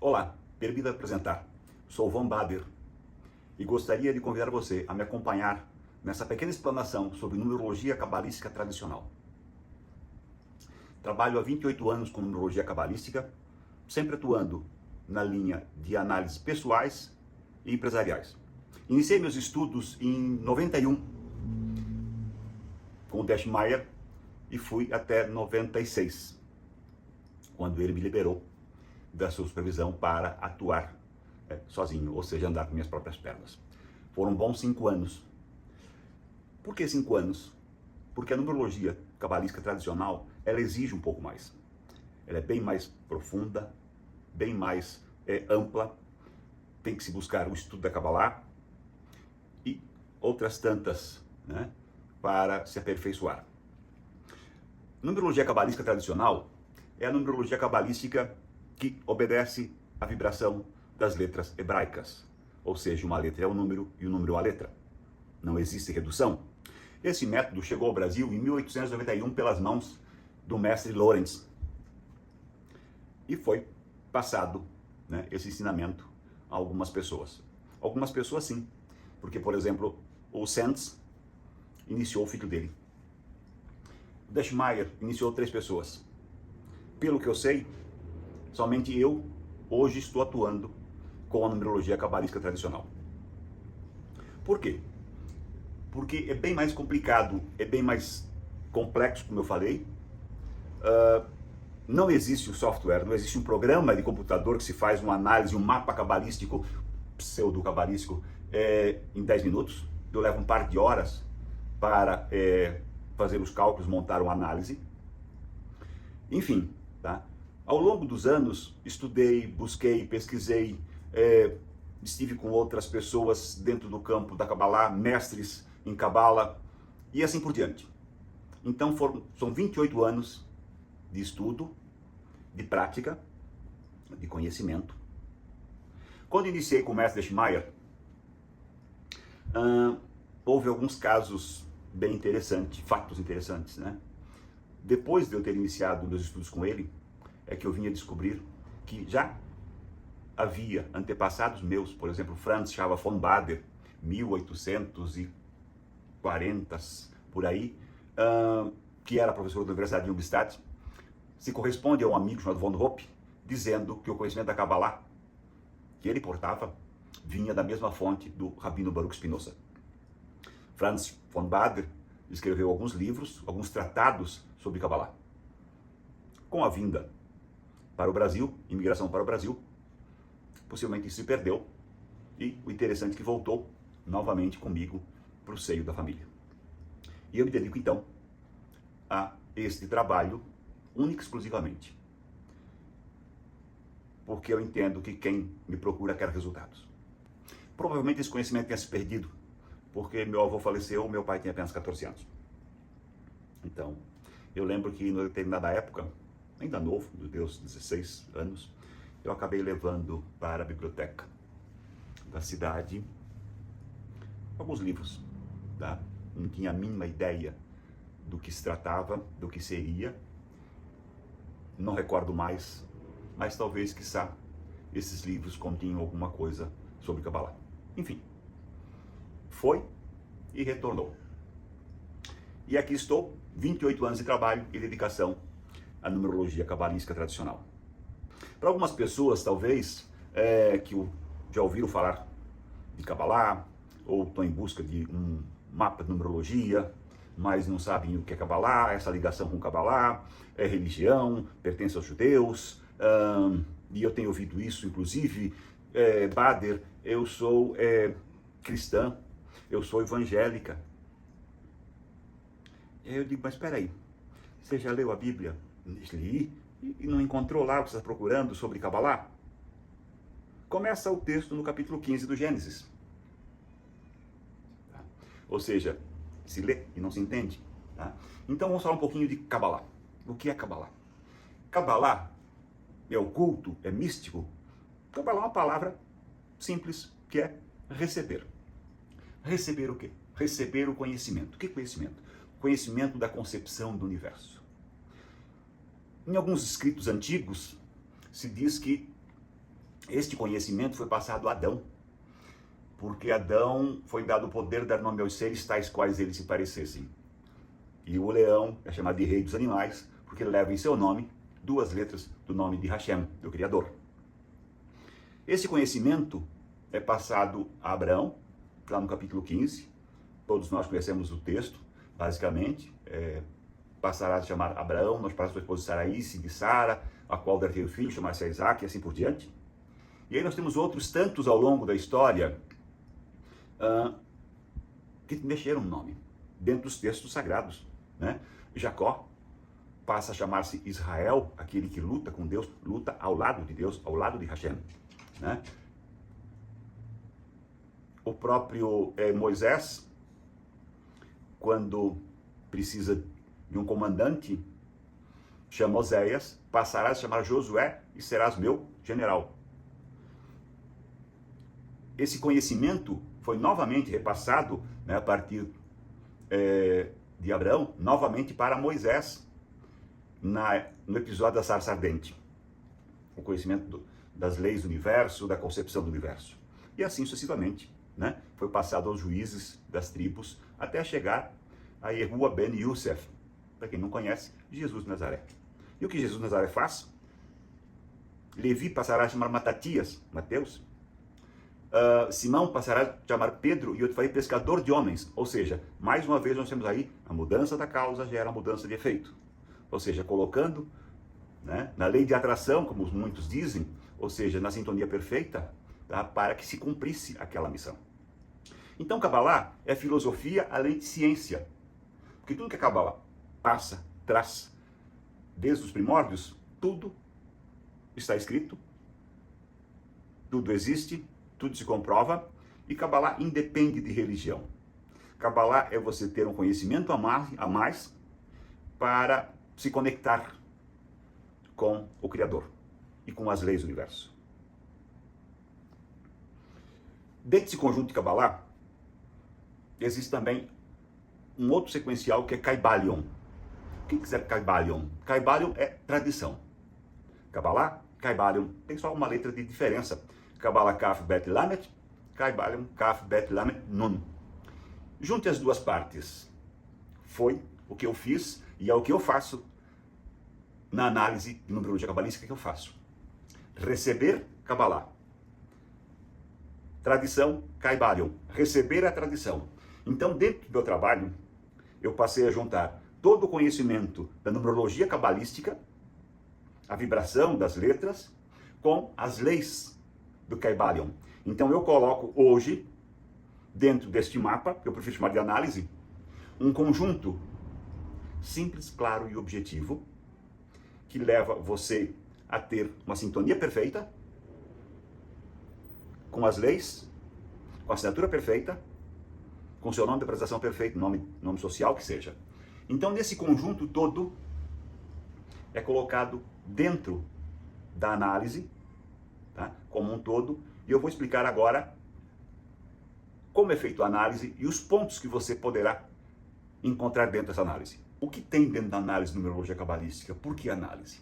Olá, permita apresentar. Sou Von Bader e gostaria de convidar você a me acompanhar nessa pequena explanação sobre numerologia cabalística tradicional. Trabalho há 28 anos com numerologia cabalística, sempre atuando na linha de análises pessoais e empresariais. Iniciei meus estudos em 91 com o Deschmeier e fui até 96, quando ele me liberou da sua supervisão para atuar sozinho, ou seja, andar com minhas próprias pernas. Foram bons 5 anos. Por que 5 anos? Porque a numerologia cabalística tradicional, ela exige um pouco mais. Ela é bem mais profunda, bem mais ampla, tem que se buscar o estudo da Cabalá e outras tantas, né, para se aperfeiçoar. Numerologia cabalística tradicional é a numerologia cabalística que obedece à vibração das letras hebraicas, ou seja, uma letra é um número e um número é uma letra. Não existe redução. Esse método chegou ao Brasil em 1891 pelas mãos do mestre Lorenz e foi passado, né, esse ensinamento a algumas pessoas. Algumas pessoas sim, porque, por exemplo, o Sands iniciou o filho dele. O Deschmeier iniciou 3 pessoas. Pelo que eu sei, somente eu hoje estou atuando com a numerologia cabalística tradicional. Por quê? Porque é bem mais complicado, é bem mais complexo, como eu falei. Não existe um software, não existe um programa de computador que se faz uma análise, um mapa cabalístico, pseudo-cabalístico, em 10 minutos. Eu levo um par de horas para fazer os cálculos, montar uma análise. Enfim, tá? Ao longo dos anos, estudei, busquei, pesquisei, estive com outras pessoas dentro do campo da Cabalá, mestres em Cabala e assim por diante. Então são 28 anos de estudo, de prática, de conhecimento. Quando iniciei com o mestre Deschmeier, houve alguns casos bem interessantes, fatos interessantes, né? Depois de eu ter iniciado meus estudos com ele, é que eu vinha descobrir que já havia antepassados meus, por exemplo, Franz Xaver von Baader, 1840, por aí, que era professor da Universidade de Ingolstadt, se corresponde a um amigo chamado von Hoppe, dizendo que o conhecimento da Kabbalah que ele portava vinha da mesma fonte do Rabino Baruch Spinoza. Franz von Baader escreveu alguns livros, alguns tratados sobre Kabbalah. Com a vinda para o Brasil, imigração para o Brasil, possivelmente isso se perdeu e o interessante é que voltou novamente comigo para o seio da família. E eu me dedico então a este trabalho único e exclusivamente, porque eu entendo que quem me procura quer resultados. Provavelmente esse conhecimento tenha se perdido, porque meu avô faleceu, meu pai tinha apenas 14 anos. Então, eu lembro que em determinada época, ainda novo, dos meus 16 anos, eu acabei levando para a biblioteca da cidade alguns livros, tá? Não tinha a mínima ideia do que se tratava, do que seria, não recordo mais, mas talvez, quiçá, esses livros continham alguma coisa sobre Kabbalah. Enfim, foi e retornou. E aqui estou, 28 anos de trabalho e dedicação à numerologia cabalística tradicional. Para algumas pessoas, talvez, que já ouviram falar de Kabbalah, ou estão em busca de um mapa de numerologia, mas não sabem o que é Kabbalah, essa ligação com Kabbalah, é religião, pertence aos judeus, e eu tenho ouvido isso, inclusive, Bader, eu sou cristã, eu sou evangélica. E aí eu digo, mas espera aí, você já leu a Bíblia? Li, e não encontrou lá o que você está procurando sobre Kabbalah? Começa o texto no capítulo 15 do Gênesis. Ou seja, se lê e não se entende. Tá? Então vamos falar um pouquinho de Kabbalah. O que é Kabbalah? Kabbalah é oculto, é místico. Kabbalah é uma palavra simples, que é receber. Receber o quê? Receber o conhecimento. O que é conhecimento? Conhecimento da concepção do universo. Em alguns escritos antigos, se diz que Este conhecimento foi passado a Adão, porque Adão foi dado o poder de dar nome aos seres tais quais eles se parecessem. E o leão é chamado de rei dos animais, porque ele leva em seu nome 2 letras do nome de Hashem, do Criador. Esse conhecimento é passado a Abraão, lá no capítulo 15. Todos nós conhecemos o texto, basicamente. Passará a chamar Abraão, nós passamos a esposa Sarai, de Sara, a qual der ter o filho, chamar-se Isaac, e assim por diante. E aí nós temos outros tantos ao longo da história que mexeram no nome, dentro dos textos sagrados, né? Jacó passa a chamar-se Israel, aquele que luta com Deus, luta ao lado de Deus, ao lado de Hashem, né? O próprio Moisés, quando precisa de um comandante, chama Oséias, passarás a chamar Josué e serás meu general. Esse conhecimento foi novamente repassado, né, a partir de Abraão, novamente para Moisés, no episódio da sarça ardente. O conhecimento das leis do universo, da concepção do universo. E assim sucessivamente, né, foi passado aos juízes das tribos, até chegar a Yehua ben Yosef, para quem não conhece, Jesus de Nazaré. E o que Jesus de Nazaré faz? Levi passará a chamar Matatias, Mateus. Simão passará a chamar Pedro, e eu te farei pescador de homens. Ou seja, mais uma vez nós temos aí a mudança da causa gera a mudança de efeito. Ou seja, colocando, né, na lei de atração, como muitos dizem, ou seja, na sintonia perfeita, tá, para que se cumprisse aquela missão. Então, Kabbalah é filosofia além de ciência. Porque tudo que a Kabbalah passa, traz, desde os primórdios, tudo está escrito, tudo existe, tudo se comprova, e Kabbalah independe de religião. Kabbalah é você ter um conhecimento a mais para se conectar com o Criador e com as leis do universo. Dentro desse conjunto de Kabbalah, existe também um outro sequencial que é Kaibalion. O que é Kaibalion? Kaibalion é tradição. Kabbalah, Kaibalion, tem só uma letra de diferença. Kabbalah Kaf Bet Lamet, Kaibalion Kaf Bet Lamet Nun. Junte as duas partes. Foi o que eu fiz e é o que eu faço na análise de numerologia cabalística que eu faço. Receber Kabbalah. Tradição, Kaibalion. Receber a tradição. Então, dentro do meu trabalho, eu passei a juntar todo o conhecimento da numerologia cabalística, a vibração das letras, com as leis do Kaibalion. Então, eu coloco hoje, dentro deste mapa, que eu prefiro chamar de análise, um conjunto simples, claro e objetivo, que leva você a ter uma sintonia perfeita, com as leis, com a assinatura perfeita, com seu nome de apresentação perfeito, nome social que seja. Então, nesse conjunto todo, é colocado dentro da análise, tá, como um todo, e eu vou explicar agora como é feita a análise e os pontos que você poderá encontrar dentro dessa análise. O que tem dentro da análise de numerologia cabalística? Por que análise?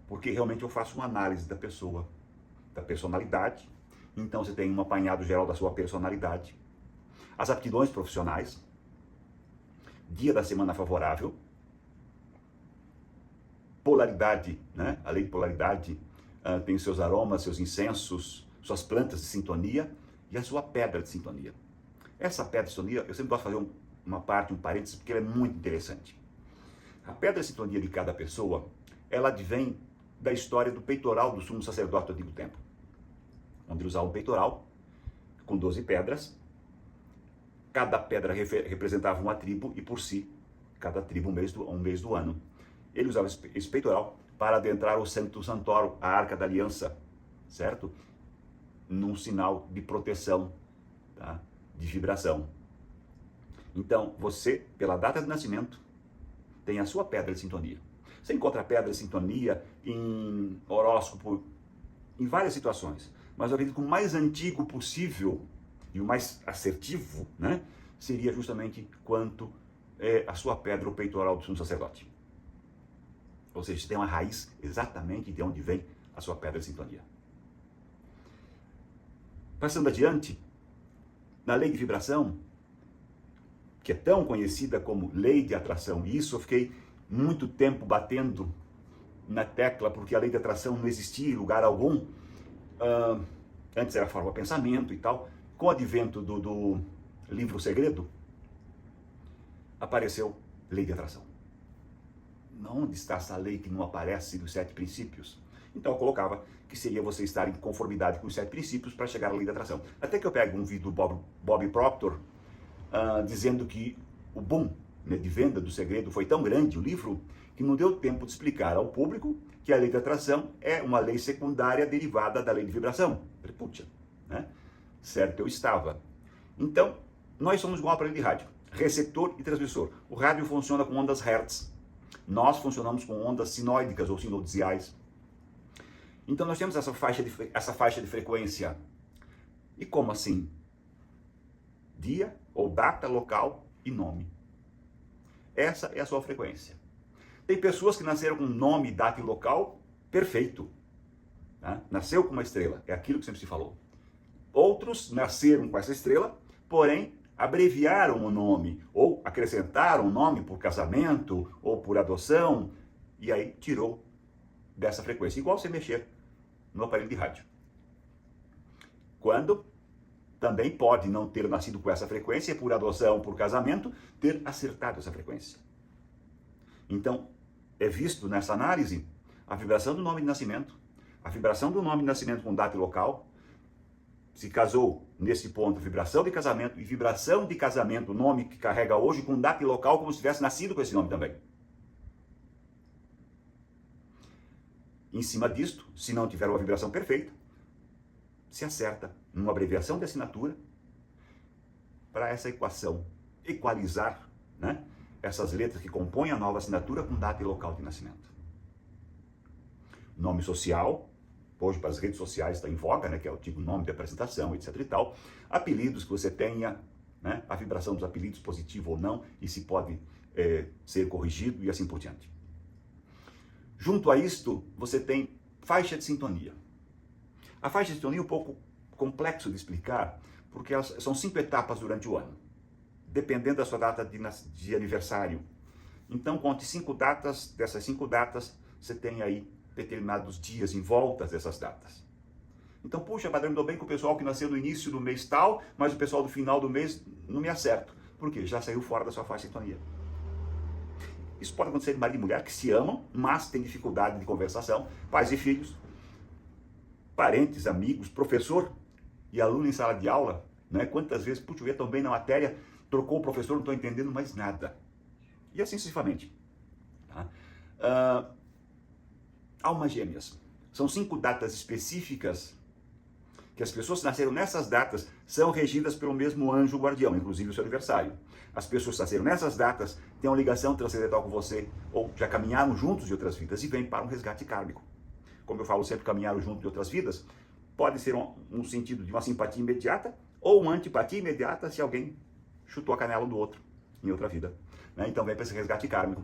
Porque realmente eu faço uma análise da pessoa, da personalidade. Então você tem um apanhado geral da sua personalidade, as aptidões profissionais, dia da semana favorável, polaridade, né? A lei de polaridade tem seus aromas, seus incensos, suas plantas de sintonia e a sua pedra de sintonia. Essa pedra de sintonia, eu sempre gosto de fazer um parênteses, porque ela é muito interessante. A pedra de sintonia de cada pessoa, ela advém da história do peitoral do sumo sacerdote do Antigo Tempo, onde ele usava um peitoral com 12 pedras. Cada pedra representava uma tribo e, por si, cada tribo um mês do ano. Ele usava esse peitoral para adentrar o Sanctum Sanctorum, a Arca da Aliança, certo? Num sinal de proteção, tá? De vibração. Então, você, pela data de nascimento, tem a sua pedra de sintonia. Você encontra a pedra de sintonia em horóscopo, em várias situações. Mas eu acredito que o mais antigo possível e o mais assertivo, né, seria justamente quanto a sua pedra, o peitoral do sumo sacerdote. Ou seja, você tem uma raiz exatamente de onde vem a sua pedra de sintonia. Passando adiante, na lei de vibração, que é tão conhecida como lei de atração, e isso eu fiquei muito tempo batendo na tecla, porque a lei de atração não existia em lugar algum. Antes era forma pensamento e tal. Com o advento do livro Segredo, apareceu lei de atração. Onde está essa lei que não aparece dos 7 princípios? Então eu colocava que seria você estar em conformidade com os 7 princípios para chegar à lei da atração. Até que eu pego um vídeo do Bob Proctor, dizendo que o boom, né, de venda do Segredo foi tão grande, o livro, que não deu tempo de explicar ao público que a lei da atração é uma lei secundária derivada da lei de vibração. Puxa, né? Certo eu estava. Então, nós somos igual ao aparelho de rádio, receptor e transmissor. O rádio funciona com ondas Hertz. Nós funcionamos com ondas sinoídicas ou sinodiziais. Então nós temos essa faixa de frequência. E como assim? Dia ou data, local e nome. Essa é a sua frequência. Tem pessoas que nasceram com nome, data e local perfeito. Tá? Nasceu com uma estrela, é aquilo que sempre se falou. Outros nasceram com essa estrela, porém abreviaram o nome, ou acrescentaram o nome por casamento, ou por adoção, e aí tirou dessa frequência. Igual você mexer no aparelho de rádio. Quando também pode não ter nascido com essa frequência, por adoção, por casamento, ter acertado essa frequência. Então, é visto nessa análise a vibração do nome de nascimento, a vibração do nome de nascimento com data e local. Se casou, nesse ponto, vibração de casamento, e vibração de casamento, o nome que carrega hoje, com data e local, como se tivesse nascido com esse nome também. Em cima disto, se não tiver uma vibração perfeita, se acerta numa abreviação de assinatura para essa equação, equalizar, né, essas letras que compõem a nova assinatura com data e local de nascimento. Nome social, hoje para as redes sociais está em voga, né, que é o tipo nome de apresentação, etc e tal. Apelidos que você tenha, né, a vibração dos apelidos, positivo ou não, e se pode ser corrigido e assim por diante. Junto a isto, você tem faixa de sintonia. A faixa de sintonia é um pouco complexo de explicar, porque elas são 5 etapas durante o ano, dependendo da sua data de aniversário. Então, conte 5 datas, dessas 5 datas, você tem aí determinados dias em volta dessas datas. Então, puxa, padre, me dou bem com o pessoal que nasceu no início do mês tal, mas o pessoal do final do mês não me acerta. Por quê? Já saiu fora da sua faixa de sintonia. Isso pode acontecer de marido e mulher que se amam, mas têm dificuldade de conversação, pais e filhos, parentes, amigos, professor e aluno em sala de aula, né? Quantas vezes, puxa, eu ia tão bem na matéria, trocou o professor, não estou entendendo mais nada. E assim sucessivamente. Tá? Almas gêmeas. São 5 datas específicas que as pessoas que nasceram nessas datas são regidas pelo mesmo anjo guardião, inclusive o seu aniversário. As pessoas que nasceram nessas datas têm uma ligação transcendental com você, ou já caminharam juntos de outras vidas e vêm para um resgate kármico. Como eu falo sempre, caminharam juntos de outras vidas, pode ser um sentido de uma simpatia imediata ou uma antipatia imediata se alguém chutou a canela do outro em outra vida. Né? Então vem para esse resgate kármico.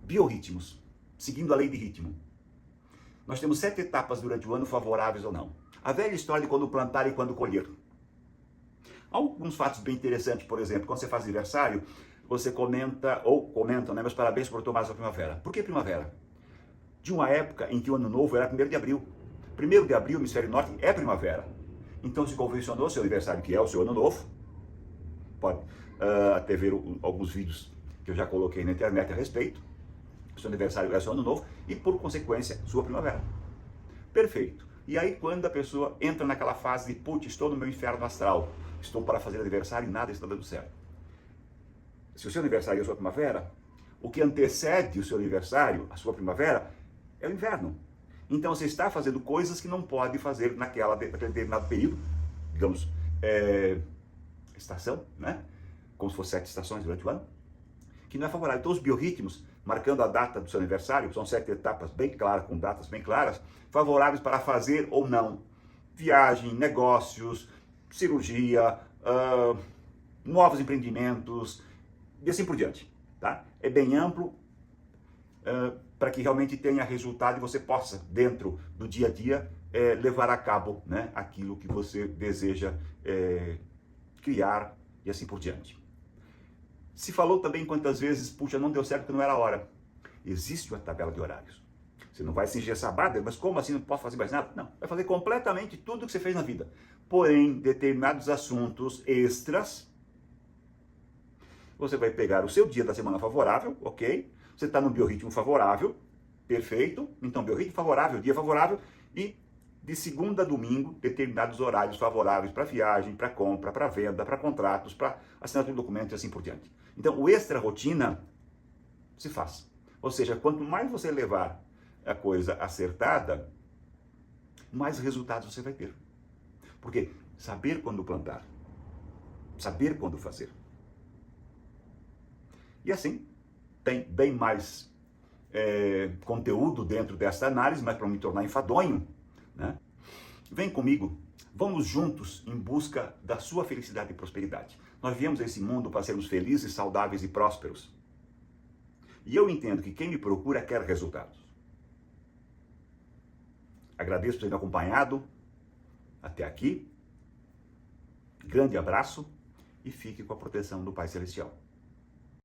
Biorritmos, seguindo a lei de ritmo. Nós temos 7 etapas durante o ano, favoráveis ou não. A velha história de quando plantar e quando colher. Alguns fatos bem interessantes, por exemplo, quando você faz aniversário, você comenta, ou comentam, né, meus parabéns por tomar a primavera. Por que primavera? De uma época em que o ano novo era 1º de abril. 1º de abril, hemisfério norte, é primavera. Então se convencionou seu aniversário, que é o seu ano novo. Pode até ver alguns vídeos que eu já coloquei na internet a respeito. Seu aniversário é seu ano novo e, por consequência, sua primavera. Perfeito. E aí, quando a pessoa entra naquela fase de, putz, estou no meu inferno astral, estou para fazer aniversário e nada está dando certo. Se o seu aniversário é a sua primavera, o que antecede o seu aniversário, a sua primavera, é o inverno. Então, você está fazendo coisas que não pode fazer naquele determinado período, digamos, estação, né? Como se fosse 7 estações durante o ano, que não é favorável. Então, os biorritmos, marcando a data do seu aniversário, são 7 etapas bem claras, com datas bem claras, favoráveis para fazer ou não viagem, negócios, cirurgia, novos empreendimentos, e assim por diante. Tá? É bem amplo para que realmente tenha resultado e você possa, dentro do dia a dia, levar a cabo, né, aquilo que você deseja criar e assim por diante. Se falou também quantas vezes, puxa, não deu certo porque não era a hora. Existe uma tabela de horários. Você não vai se engessar, mas como assim não posso fazer mais nada? Não, vai fazer completamente tudo o que você fez na vida. Porém, determinados assuntos extras, você vai pegar o seu dia da semana favorável, ok? Você está no biorritmo favorável, perfeito. Então, biorritmo favorável, dia favorável, e de segunda a domingo, determinados horários favoráveis para viagem, para compra, para venda, para contratos, para assinatura de documentos e assim por diante. Então, o extra rotina se faz. Ou seja, quanto mais você levar a coisa acertada, mais resultados você vai ter. Porque saber quando plantar, saber quando fazer. E assim, tem bem mais conteúdo dentro dessa análise, mas para me tornar enfadonho, né? Vem comigo, vamos juntos em busca da sua felicidade e prosperidade. Nós viemos a esse mundo para sermos felizes, saudáveis e prósperos. E eu entendo que quem me procura quer resultados. Agradeço por ter me acompanhado até aqui. Grande abraço e fique com a proteção do Pai Celestial.